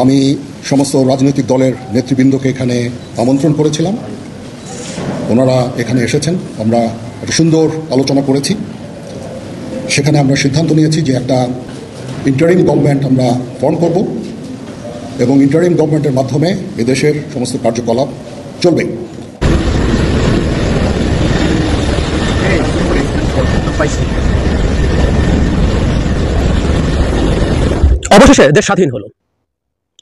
আমি সমস্ত রাজনৈতিক দলের নেতৃবৃন্দকে এখানে আমন্ত্রণ করেছিলাম। ওনারা এখানে এসেছেন। আমরা একটা সুন্দর আলোচনা করেছি। সেখানে আমরা সিদ্ধান্ত নিয়েছি যে একটা ইন্টারিম গভর্নমেন্ট আমরা ফর্ম করব এবং ইন্টারিম গভর্নমেন্টের মাধ্যমে এদেশের সমস্ত কার্যকলাপ চলবে। অবশেষে দেশ স্বাধীন হলো।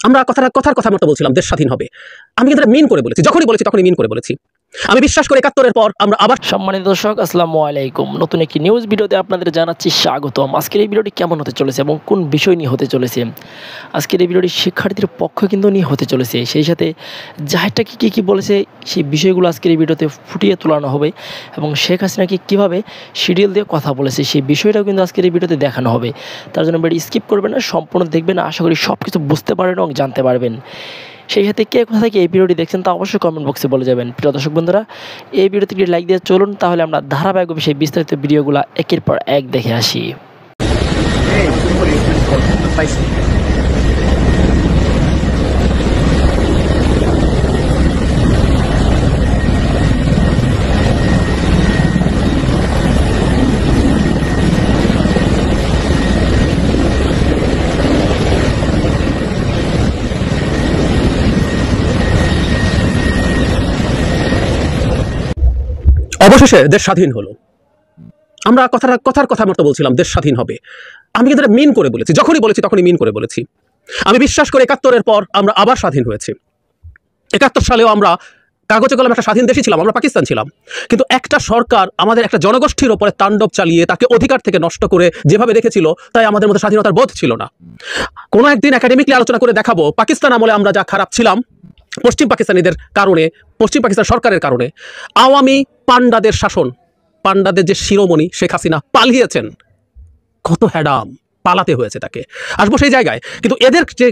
আমরা কথার কথা মতো বলছিলাম দেশ স্বাধীন হবে। আমি কিন্তু মিন করে বলেছি, যখনই বলেছি তখনই মিন করে বলেছি। আমি বিশ্বাস করি ৭১-এর পর আমরা আবার। সম্মানিত দর্শক, আসসালামু আলাইকুম। নতুন একটি নিউজ ভিডিওতে আপনাদের জানাচ্ছি স্বাগতম। আজকের এই ভিডিওটি কেমন হতে চলেছে এবং কোন বিষয় নিয়ে হতে চলেছে, আজকের এই ভিডিওটি শিক্ষার্থীদের পক্ষ কিন্তু নিয়ে হতে চলেছে। সেই সাথে জাহেরটাকে কী বলেছে সেই বিষয়গুলো আজকের এই ভিডিওতে ফুটিয়ে তোলানো হবে এবং শেখ হাসিনাকে কীভাবে শিডিউল দিয়ে কথা বলেছে সেই বিষয়টাও কিন্তু আজকের এই ভিডিওতে দেখানো হবে। তার জন্য ভিডিও স্কিপ করবেন না, সম্পূর্ণ দেখবেন। আশা করি সব কিছু বুঝতে পারবেন এবং জানতে পারবেন। সেই সাথে কে কোথা থেকে এই ভিডিওটি দেখছেন তা অবশ্যই কমেন্ট বক্সে বলে যাবেন। প্রিয় দর্শক বন্ধুরা, এই ভিডিওতে একটি লাইক দিয়ে চলুন, তাহলে আমরা ধারাবাহিকভাবে সেই বিস্তারিত ভিডিওগুলো একের পর এক দেখে আসি। অবশেষে দেশ স্বাধীন হলো। আমরা কথার কথা মতো বলছিলাম দেশ স্বাধীন হবে। আমি কিন্তু মিন করে বলেছি, যখনই বলেছি তখনই মিন করে বলেছি। আমি বিশ্বাস করি ৭১-এর পর আমরা আবার স্বাধীন হয়েছি। ৭১ সালেও আমরা কাগজে কলমে একটা স্বাধীন দেশই ছিলাম, আমরা পাকিস্তান ছিলাম। কিন্তু একটা সরকার আমাদের একটা জনগোষ্ঠীর ওপরে তাণ্ডব চালিয়ে তাকে অধিকার থেকে নষ্ট করে যেভাবে রেখেছিল, তাই আমাদের মধ্যে স্বাধীনতার বোধ ছিল না। কোনো একদিন একাডেমিকলি আলোচনা করে দেখাবো পাকিস্তান আমলে আমরা যা খারাপ ছিলাম পশ্চিম পাকিস্তানিদের কারণে, পশ্চিম পাকিস্তান সরকারের কারণে। আওয়ামী পান্ডাদের শাসন, পান্ডাদের যে শিরোমণি শেখ হাসিনা পালিয়েছেন, কত হ্যাডাম, পালাতে হয়েছে তাকে। আসবো সেই জায়গায়। কিন্তু এদের যে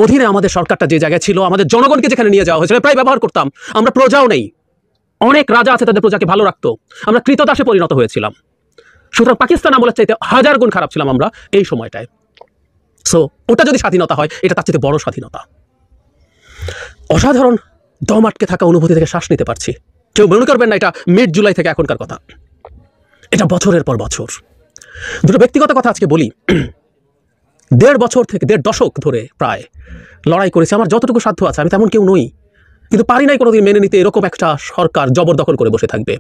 অধীনে আমাদের সরকারটা যে জায়গায় ছিল, আমাদের জনগণকে যেখানে নিয়ে যাওয়া হয়েছিল প্রায় ব্যবহার করতাম। আমরা প্রজাও নেই, অনেক রাজা আছে তাদের প্রজাকে ভালো রাখতো, আমরা কৃতদাসে পরিণত হয়েছিলাম। সুতরাং পাকিস্তান আমলের চাইতে 1000 গুণ খারাপ ছিলাম আমরা এই সময়টায়। সো ওটা যদি স্বাধীনতা হয়, এটা তার চাইতে বড় স্বাধীনতা। অসাধারণ দম আটকে থাকা অনুভূতি থেকে শ্বাস নিতে পারছি। কেউ মনে করবেন না এটা মিড জুলাই থেকে এখনকার কথা, এটা বছরের পর বছর। দুটো ব্যক্তিগত কথা আজকে বলি। 1.5 বছর থেকে 1.5 দশক ধরে প্রায় লড়াই করেছি। আমার যতটুকু সাধ্য আছে, আমি তেমন কেউ নই, কিন্তু পারি নাই কোনোদিন মেনে নিতে এরকম একটা সরকার জবরদখল করে বসে থাকবে।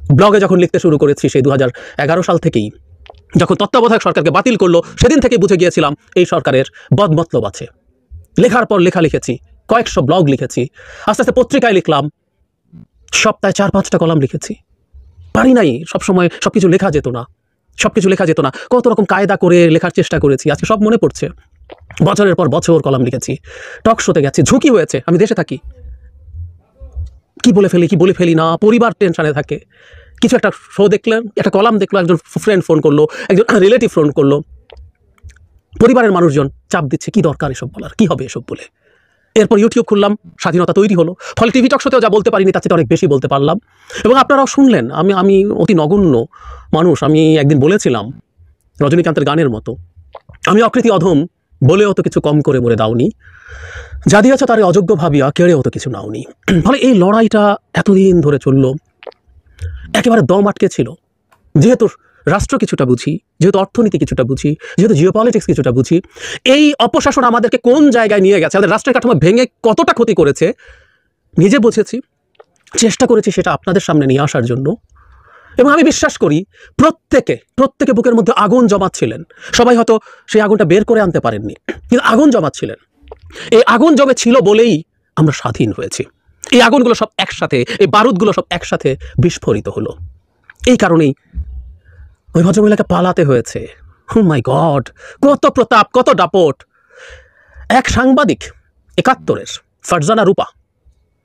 ব্লগে যখন লিখতে শুরু করেছি সেই 2011 সাল থেকেই, যখন তত্ত্বাবধায়ক সরকারকে বাতিল করলো, সেদিন থেকে বুঝে গিয়েছিলাম এই সরকারের বদমতলব আছে। লেখার পর লেখা লিখেছি, কয়েকশো ব্লগ লিখেছি, আস্তে আস্তে পত্রিকায় লিখলাম, সপ্তাহে 4-5টা কলাম লিখেছি। পারি নাই সবসময় সবকিছু লেখা যেত না, কত রকম কায়দা করে লেখার চেষ্টা করেছি। আজকে সব মনে পড়ছে। বছরের পর বছর কলাম লিখেছি, টক শোতে গেছি, ঝুঁকি হয়েছে। আমি দেশে থাকি, কি বলে ফেলি না, পরিবার টেনশনে থাকে। কিছু একটা শো দেখলেন, একটা কলাম দেখলো, একজন ফ্রেন্ড ফোন করলো, একজন রিলেটিভ ফোন করলো, পরিবারের মানুষজন চাপ দিচ্ছে, কি দরকার এসব বলার, কি হবে এসব বলে। এরপর ইউটিউব খুললাম, স্বাধীনতা তৈরি হলো। ফলে টিভি টক শোতেও যা বলতে পারিনি তার চেয়ে অনেক বেশি বলতে পারলাম, এবং আপনারাও শুনলেন। আমি অতি নগণ্য মানুষ। আমি একদিন বলেছিলাম রজনীকান্তের গানের মতো, আমি অকৃতি অধম বলেও তো কিছু কম করে মরে দাওনি, যা দিয়েছ তারে অযোগ্য ভাবিয়া কেড়েও তো কিছু নাওনি। ফলে এই লড়াইটা এতদিন ধরে চলল, একেবারে দম আটকে ছিল। যেহেতু রাষ্ট্র কিছুটা বুঝি, যেহেতু অর্থনীতি কিছুটা বুঝি, যেহেতু জিওপলিটিক্স কিছুটা বুঝি, এই অপশাসন আমাদেরকে কোন জায়গায় নিয়ে গেছে, আমাদের রাষ্ট্রের কাঠামো ভেঙে কতটা ক্ষতি করেছে নিজে বুঝেছি, চেষ্টা করেছি সেটা আপনাদের সামনে নিয়ে আসার জন্য। এবং আমি বিশ্বাস করি প্রত্যেকে বুকের মধ্যে আগুন জমাচ্ছিলেন। সবাই হয়তো সেই আগুনটা বের করে আনতে পারেননি, কিন্তু আগুন জমাচ্ছিলেন। এই আগুন জমে ছিল বলেই আমরা স্বাধীন হয়েছি। এই আগুনগুলো সব একসাথে, এই বারুদগুলো সব একসাথে বিস্ফোরিত হলো। এই কারণেই ওই ভদ্রমহিলাকে পালাতে হয়েছে। ও মাই গড, কত প্রতাপ, কত দাপট। এক সাংবাদিক ৭১-এর ফারজানা রূপা,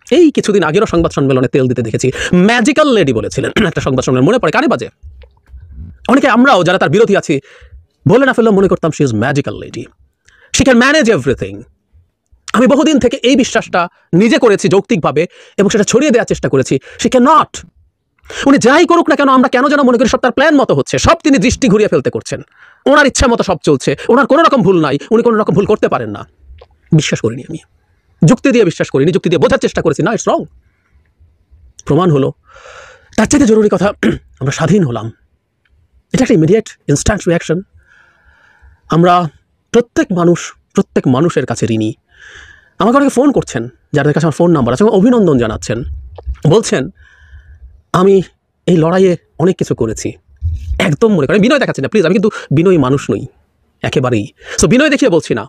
এই কিছুদিন আগেরও সংবাদ সম্মেলনে তেল দিতে দেখেছি, ম্যাজিক্যাল লেডি বলেছিলেন একটা সংবাদ সম্মেলন, মনে পড়ে কানে বাজে। অনেকে আমরাও যারা তার বিরোধী আছি বলে না ফেললেও মনে করতাম she is magical lady, she can manage everything. আমি বহুদিন থেকে এই বিশ্বাসটা নিজে করেছি যৌক্তিকভাবে, এবং সেটা ছড়িয়ে দেওয়ার চেষ্টা করেছি। She can not. উনি যাই করুক না কেন, আমরা কেন যেন মনে করি সব তার প্ল্যান মতো হচ্ছে, সব তিনি দৃষ্টি ঘুরিয়ে ফেলতে করছেন, ওনার ইচ্ছা মতো সব চলছে, ওনার কোনো রকম ভুল নাই, উনি কোনো রকম ভুল করতে পারেন না। বিশ্বাস করিনি আমি, যুক্তি দিয়ে বিশ্বাস করিনি, যুক্তি দিয়ে বোঝার চেষ্টা করেছি, না ইটস রং। প্রমাণ হলো তার চাইতে জরুরি কথা, আমরা স্বাধীন হলাম। এটা একটা ইমিডিয়েট ইনস্ট্যান্ট রিয়াকশন। আমরা প্রত্যেক মানুষের কাছে ঋণী। আমাকে অনেকে ফোন করছেন, যাদের কাছে আমার ফোন নাম্বার আছে, আমাকে অভিনন্দন জানাচ্ছেন, বলছেন আমি এই লড়াইয়ে অনেক কিছু করেছি। একদম মনে করেন, বিনয় দেখাচ্ছি না প্লিজ, আমি কিন্তু বিনয়ী মানুষ নই একেবারেই। সো বিনয় দেখিয়ে বলছি না,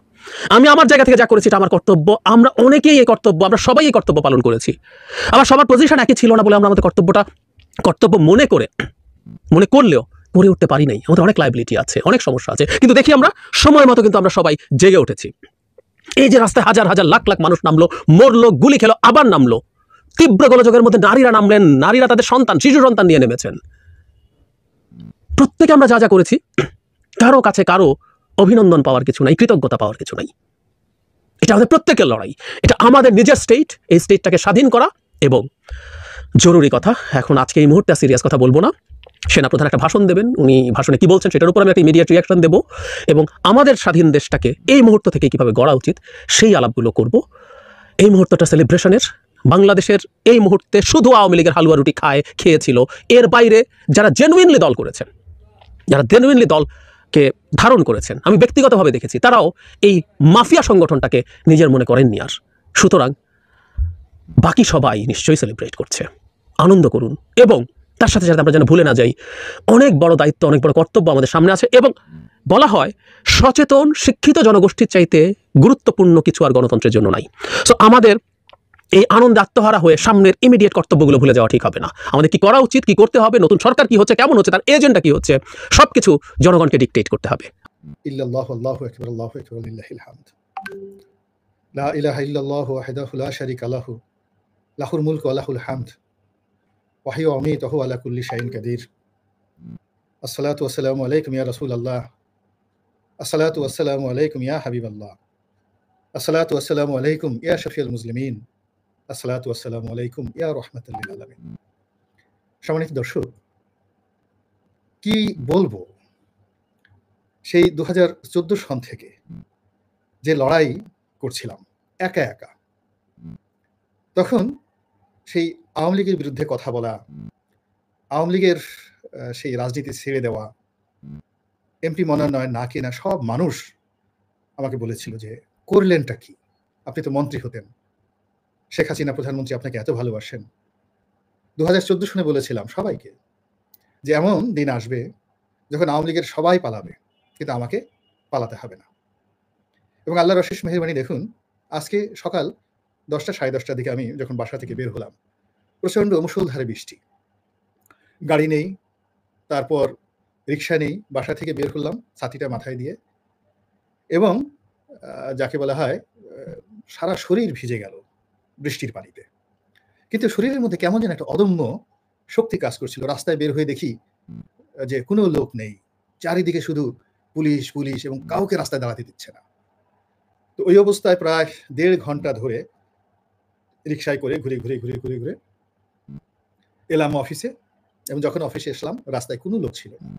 আমি আমার জায়গা থেকে যা করেছি এটা আমার কর্তব্য। আমরা অনেকেই এই কর্তব্য, আমরা সবাই এই কর্তব্য পালন করেছি। আবার সবার পজিশন একই ছিল না বলে আমরা আমাদের কর্তব্য মনে করলেও করে উঠতে পারি নাই। আমাদের অনেক লাইবিলিটি আছে, অনেক সমস্যা আছে, কিন্তু দেখি আমরা সময় মতো কিন্তু আমরা সবাই জেগে উঠেছি। এই যে রাস্তায় হাজার হাজার লাখ লাখ মানুষ নামলো, মরলো, গুলি খেলো, আবার নামলো। তীব্র গোলযোগের মধ্যে নারীরা নামলেন, নারীরা তাদের শিশু সন্তান নিয়ে নেমেছেন। প্রত্যেকে আমরা যা যা করেছি, কারো কাছে কারো অভিনন্দন পাওয়ার কিছু নাই, কৃতজ্ঞতা পাওয়ার কিছু নাই। এটা আমাদের প্রত্যেকের লড়াই, এটা আমাদের নিজের স্টেট, এই স্টেটটাকে স্বাধীন করা। এবং জরুরি কথা, এখন আজকে এই মুহূর্তে সিরিয়াস কথা বলবো না, সেনাপ্রধান একটা ভাষণ দেবেন, উনি ভাষণে কি বলছেন সেটার উপর আমি একটা ইমিডিয়েট রিয়াকশন দেবো, এবং আমাদের স্বাধীন দেশটাকে এই মুহূর্ত থেকে কীভাবে গড়া উচিত সেই আলাপগুলো করব। এই মুহূর্তটা সেলিব্রেশনের। বাংলাদেশের এই মুহূর্তে শুধু আওয়ামী লীগের হালুয়া রুটি খেয়েছিল, এর বাইরে যারা জেনুইনলি দল করেছেন, যারা জেনুইনলি দলকে ধারণ করেছেন, আমি ব্যক্তিগতভাবে দেখেছি, তারাও এই মাফিয়া সংগঠনটাকে নিজের মনে করেননি আর। সুতরাং বাকি সবাই নিশ্চয়ই সেলিব্রেট করছে, আনন্দ করুন। এবং তার সাথে সাথে আমরা যেন ভুলে না যাই, অনেক বড় দায়িত্ব, অনেক বড় কর্তব্য আমাদের সামনে আছে। এবং বলা হয় সচেতন শিক্ষিত জনগোষ্ঠীর চাইতে গুরুত্বপূর্ণ কিছু আর গণতন্ত্রের জন্য নাই। সো আমাদের এই আনন্দে আত্মহারা হয়ে সামনের ইমিডিয়েট কর্তব্যগুলো ভুলে যাওয়া ঠিক হবে না। আমাদের কি করা উচিত, কি করতে হবে, নতুন সরকার কি হচ্ছে, কেমন হচ্ছে, তার এজেন্ডা কি হচ্ছে, সবকিছু জনগণকে ডিকটেট করতে হবে। ইল্লাল্লাহু আল্লাহু আকবার, আল্লাহু আকবার, লিল্লাহিল হামদ। লা ইলাহা ইল্লাল্লাহু ওয়াহদাহু লা শারীকা লাহু, লাহুল মুলকু ওয়া লাহুল হামদ, ওয়া হুয়া ইউমীতু আলা কুল্লি শাইইন কাদির। আসসালাতু ওয়াসসালামু আলাইকুম ইয়া রাসূলুল্লাহ, আসসালাতু ওয়াসসালামু আলাইকুম ইয়া হাবিবাল্লাহ, আসসালাতু ওয়াসসালামু আলাইকুম ইয়া শাফিউল মুসলিমিন, আসসালাতু ওয়াসসালামু আলাইকুম ইয়া রাহমাতুল লিল আলামিন। সম্মানিত দর্শক, কি বলবো, সেই 2014 সন থেকে যে লড়াই করছিলাম একা একা, তখন সেই আওয়ামী লীগের বিরুদ্ধে কথা বলা, আওয়ামী লীগের সেই রাজনীতি ছেড়ে দেওয়া, এমপি মনোনয়ন না কেনা, সব মানুষ আমাকে বলেছিল যে করলেনটা কি, আপনি তো মন্ত্রী হতেন, শেখ হাসিনা প্রধানমন্ত্রী আপনাকে এত ভালোবাসেন। 2014 সনে বলেছিলাম সবাইকে যে এমন দিন আসবে যখন আওয়ামী লীগের সবাই পালাবে, কিন্তু আমাকে পালাতে হবে না। এবং আল্লাহর অশেষ মেহেরবানি, দেখুন আজকে সকাল 10টা সাড়ে 10টার দিকে আমি যখন বাসা থেকে বের হলাম, প্রচণ্ড মুষলধারে বৃষ্টি, গাড়ি নেই, তারপর রিক্সা নেই, বাসা থেকে বের হলাম ছাতিটা মাথায় দিয়ে, এবং যাকে বলা হয় সারা শরীর ভিজে গেল বৃষ্টির পানিতে। কিন্তু শরীরের মধ্যে কেমন যেন একটা অদম্য শক্তি কাজ করছিল। রাস্তায় বের হয়ে দেখি যে কোনো লোক নেই, চারিদিকে শুধু পুলিশ পুলিশ, এবং কাউকে রাস্তায় দাঁড়াতে দিচ্ছে না। তো ওই অবস্থায় প্রায় 1.5 ঘন্টা ধরে রিক্সায় করে ঘুরে ঘুরে ঘুরে ঘুরে ঘুরে এলাম অফিসে। এবং যখন অফিসে আসলাম রাস্তায় কোনো লোক ছিল না।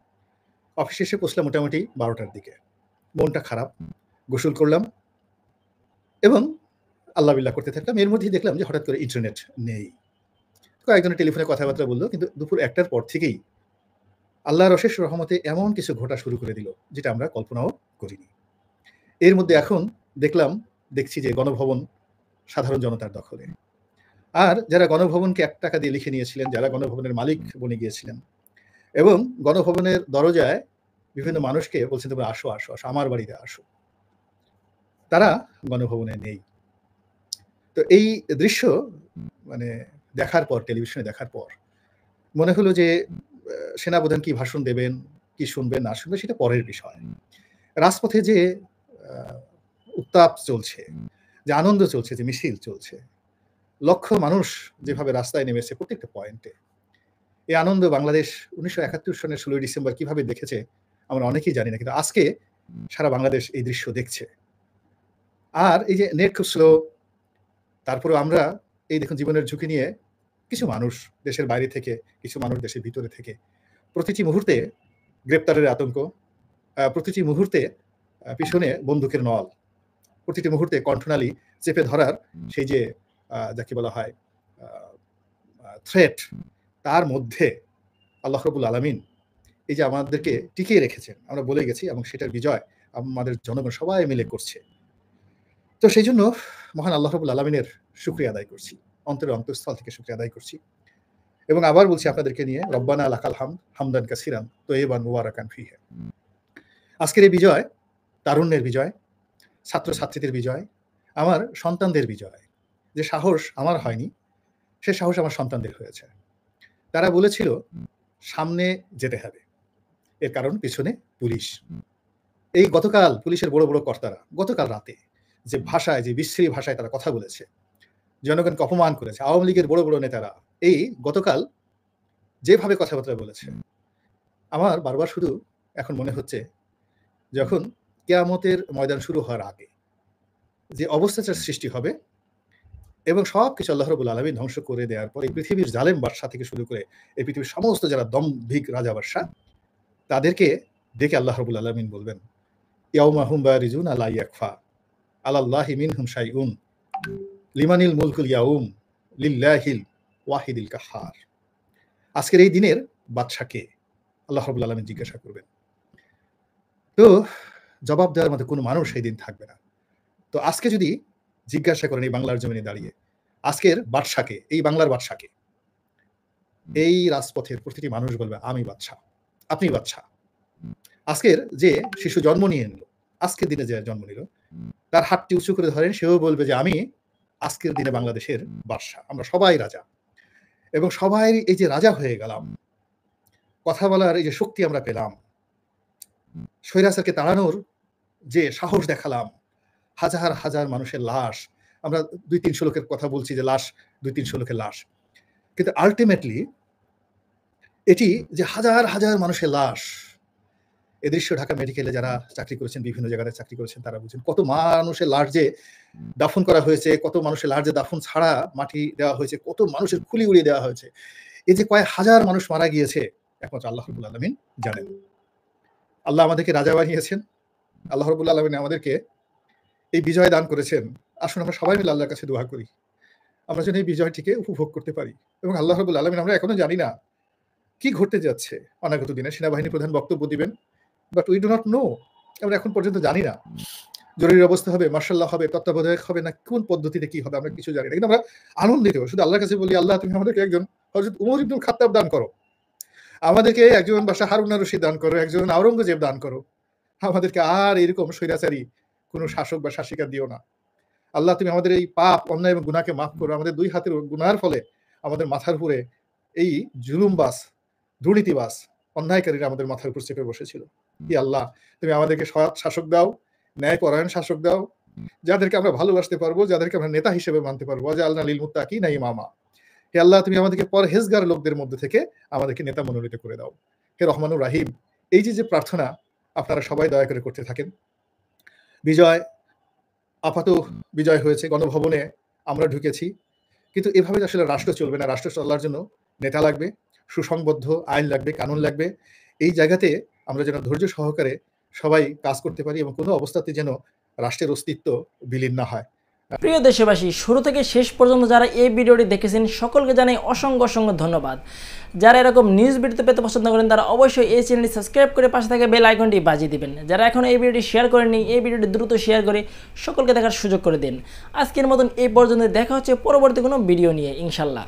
অফিসে এসে পৌঁছলাম মোটামুটি 12টার দিকে। মনটা খারাপ, গোসল করলাম এবং আল্লাহ বিল্লাহ করতে থাকলাম। এর মধ্যেই দেখলাম যে হঠাৎ করে ইন্টারনেট নেই। কয়েকজনের টেলিফোনে কথাবার্তা বললো, কিন্তু দুপুর 1টার পর থেকেই আল্লাহর অশেষ রহমতে এমন কিছু ঘটা শুরু করে দিল যেটা আমরা কল্পনাও করিনি। এর মধ্যে এখন দেখছি যে গণভবন সাধারণ জনতার দখলে। আর যারা গণভবনকে 1 টাকা দিয়ে লিখে নিয়েছিলেন, যারা গণভবনের মালিক বনে গিয়েছিলেন, এবং গণভবনের দরজায় বিভিন্ন মানুষকে বলছেন তোমরা আসো আসো আসো, আমার বাড়িতে আসো, তারা গণভবনে নেই। তো এই দৃশ্য মানে দেখার পর, টেলিভিশনে দেখার পর মনে হলো যে সেনাপ্রধান কি ভাষণ দেবেন, কি শুনবেন না শুনবেন সেটা পরের বিষয়। রাজপথে যে উত্তাপ চলছে, যে আনন্দ চলছে, যে মিছিল চলছে, লক্ষ মানুষ যেভাবে রাস্তায় নেমেছে প্রত্যেকটা পয়েন্টে, এই আনন্দ বাংলাদেশ 1971 সনের 16 ডিসেম্বর কিভাবে দেখেছে আমরা অনেকেই জানি না, কিন্তু আজকে সারা বাংলাদেশ এই দৃশ্য দেখছে। আর এই যে নেট খুব স্লো, তারপরে আমরা এই দেখুন জীবনের ঝুঁকি নিয়ে কিছু মানুষ দেশের বাইরে থেকে, কিছু মানুষ দেশের ভিতরে থেকে প্রতিটি মুহূর্তে গ্রেপ্তারের আতঙ্ক, প্রতিটি মুহূর্তে পিছনে বন্দুকের নল, প্রতিটি মুহূর্তে কণ্ঠনালী চেপে ধরার সেই যে যাকে বলা হয় থ্রেট, তার মধ্যে আল্লাহ রাব্বুল আলামিন এই যে আমাদেরকে টিকিয়ে রেখেছেন, আমরা বলে গেছি, এবং সেটার বিজয় আমাদের জনগণ সবাই মিলে করছে। তো সেই জন্য মহান আল্লাহ রাব্বুল আলামিনের শুকরিয়া আদায় করছি, অন্তরের অন্তঃস্থল থেকে শুকরিয়া আদায় করছি। এবং আবার বলছি আপনাদেরকে নিয়ে, রব্বানা লাকাল হামদ হামদান কাসিরান তয়্যিবান মুবারাকান ফিহি। আজকের এই বিজয় তারুণ্যের বিজয়, ছাত্রছাত্রীদের বিজয়, আমার সন্তানদের বিজয়। যে সাহস আমার হয়নি, সে সাহস আমার সন্তানদের হয়েছে। তারা বলেছিল সামনে যেতে হবে, এর কারণ পিছনে পুলিশ। এই গতকাল পুলিশের বড় বড় কর্তারা গতকাল রাতে যে ভাষায়, যে বিশ্রী ভাষায় তারা কথা বলেছে, জনগণকে অপমান করেছে, আওয়ামী লীগের বড় বড় নেতারা এই গতকাল যেভাবে কথাবার্তা বলেছে, আমার বারবার শুধু এখন মনে হচ্ছে যখন কিয়ামতের ময়দান শুরু হওয়ার আগে যে অবস্থাটার সৃষ্টি হবে এবং সব কিছু আল্লাহ রাব্বুল আলামিন ধ্বংস করে দেওয়ার পর এই পৃথিবীর জালেম বাদশা থেকে শুরু করে এই পৃথিবীর সমস্ত যারা দম্ভিক রাজা বাদশা, তাদেরকে দেখে আল্লাহ রাব্বুল আলামিন বলবেন, ইয়াউমা হুম বারিজুনা লা ইয়াখফা আলাল্লাহি মিনহুম শাইউন লিমানিল মুলকুল ইয়াউম লিল্লাহিল ওয়াহিদিল কাহ্হার। আজকের এই দিনের বাদশাকে আল্লাহ রাব্বুল আলামিন জিজ্ঞাসা করবেন। তো জবাব দেওয়ার মতো কোনো মানুষ সেই দিন থাকবে না। তো আজকে যদি জিজ্ঞাসা করেন এই বাংলার জমিনে দাঁড়িয়ে, আজকের বাদশাকে, এই বাংলার বাদশাকে, এই রাজপথের প্রতিটি মানুষ বলবে আমি বাদশা, আপনি বাদশা। আজকের যে শিশু জন্ম নিয়ে নিল, আজকের দিনে যে জন্ম নিল, তার হাতটি উঁচু করে ধরেন, সেও বলবে যে আমি আজকের দিনে বাংলাদেশের বাদশা, আমরা সবাই রাজা। এবং সবাই এই যে রাজা হয়ে গেলাম, কথা বলার এই যে শক্তি আমরা পেলাম, স্বৈরাচারকে তাড়ানোর যে সাহস দেখালাম, হাজার হাজার মানুষের লাশ, আমরা 2-300 লোকের কথা বলছি যে লাশ, 2-300 লোকের লাশ, কিন্তু আলটিমেটলি এটি যে হাজার হাজার মানুষের লাশ। এ দৃশ্য ঢাকা মেডিকেলে যারা চাকরি করেছেন, বিভিন্ন জায়গায় চাকরি করেছেন, তারা বুঝেন কত মানুষের লাশ যে দাফন করা হয়েছে, কত মানুষের লাশ যে দাফন ছাড়া মাটি দেওয়া হয়েছে, কত মানুষের খুলি উড়িয়ে দেওয়া হয়েছে। এই যে কয়েক হাজার মানুষ মারা গিয়েছে, একমাত্র আল্লাহ রাব্বুল আলামিন জানেন। আল্লাহ আমাদেরকে রাজা বানিয়েছেন, আল্লাহ রাব্বুল আলামিন আমাদেরকে এই বিজয় দান করেছেন। আসুন আমরা সবাই মিলে আল্লাহর কাছে দোয়া করি, আমরা যেন এই বিজয়টিকে উপভোগ করতে পারি। এবং আল্লাহ রাব্বুল আলামিন, আমরা এখনো জানি না কি ঘটতে যাচ্ছে অনাগত দিনে। সেনাবাহিনী প্রধান বক্তব্য দিবেন, but we do not know, আমরা এখন পর্যন্ত জানি না জরুরি অবস্থা হবে, মার্শাল্লাহ হবে, তত্ত্বাবধায়ক হবে, না কোন পদ্ধতিতে কি হবে আমরা কিছু জানি না। কিন্তু আমরা আনন্দিত, শুধু আল্লাহর কাছে বলি, আল্লাহ তুমি আমাদেরকে একজন হযরত উমর ইবনুল খাত্তাব দান করো, আমাদেরকে একজন বাদশা হারুন আর রশিদ দান করো, একজন আওরঙ্গজেব দান করো, আমাদেরকে আর এরকম স্বৈরাচারী কোনো শাসক বা শাসিকা দিও না। আল্লাহ তুমি আমাদের এই পাপ, অন্যায় এবং গুনাহকে মাফ করো। আমাদের 2 হাতের গুনার ফলে আমাদের মাথার উপরে এই জুলুমবাজ, দুর্নীতিবাজ, অন্যায়কারীরা আমাদের মাথার উপর চেপে বসেছিল। ই আল্লাহ, তুমি আমাদেরকে সৎ শাসক দাও, ন্যায়পরায়ণ শাসক দাও, যাদেরকে আমরা ভালোবাসতে পারবো, যাদেরকে আমরা নেতা হিসেবে মানতে পারবো। ওয়াজআলনা লিল মুত্তাকিনা ইমামা। হে আল্লাহ, তুমি আমাদেরকে পরহেজগার লোকদের মধ্যে থেকে আমাদেরকে নেতা মনোনীত করে দাও। হে রহমানুর রাহিম। এই যে প্রার্থনা আপনারা সবাই দয়া করে করতে থাকেন। বিজয়, আপাত বিজয় হয়েছে, গণভবনে আমরা ঢুকেছি, কিন্তু এভাবে আসলে রাষ্ট্র চলবে না। রাষ্ট্র চলার জন্য নেতা লাগবে, সুসংবদ্ধ আইন লাগবে, কানুন লাগবে। এই জায়গাতে আমরা যেন ধৈর্য সহকারে সবাই কাজ করতে পারি এবং কোনো অবস্থাতে যেন রাষ্ট্রের অস্তিত্ব বিলীন না হয়। প্রিয় দেশবাসী, শুরু থেকে শেষ পর্যন্ত যারা এই ভিডিওটি দেখেছেন সকলকে জানাই অসংখ্য অসংখ্য ধন্যবাদ। যারা এরকম নিউজ ভিডিও পেতে পছন্দ করেন তারা অবশ্যই এই চ্যানেলটি সাবস্ক্রাইব করে পাশে থাকা বেল আইকনটি বাজিয়ে দিবেন। যারা এখন এই ভিডিওটি শেয়ার করেননি, এই ভিডিওটি দ্রুত শেয়ার করে সকলকে দেখার সুযোগ করে দিন। আজকের মতন এই পর্যন্ত, দেখা হচ্ছে পরবর্তী কোনো ভিডিও নিয়ে ইনশাল্লাহ।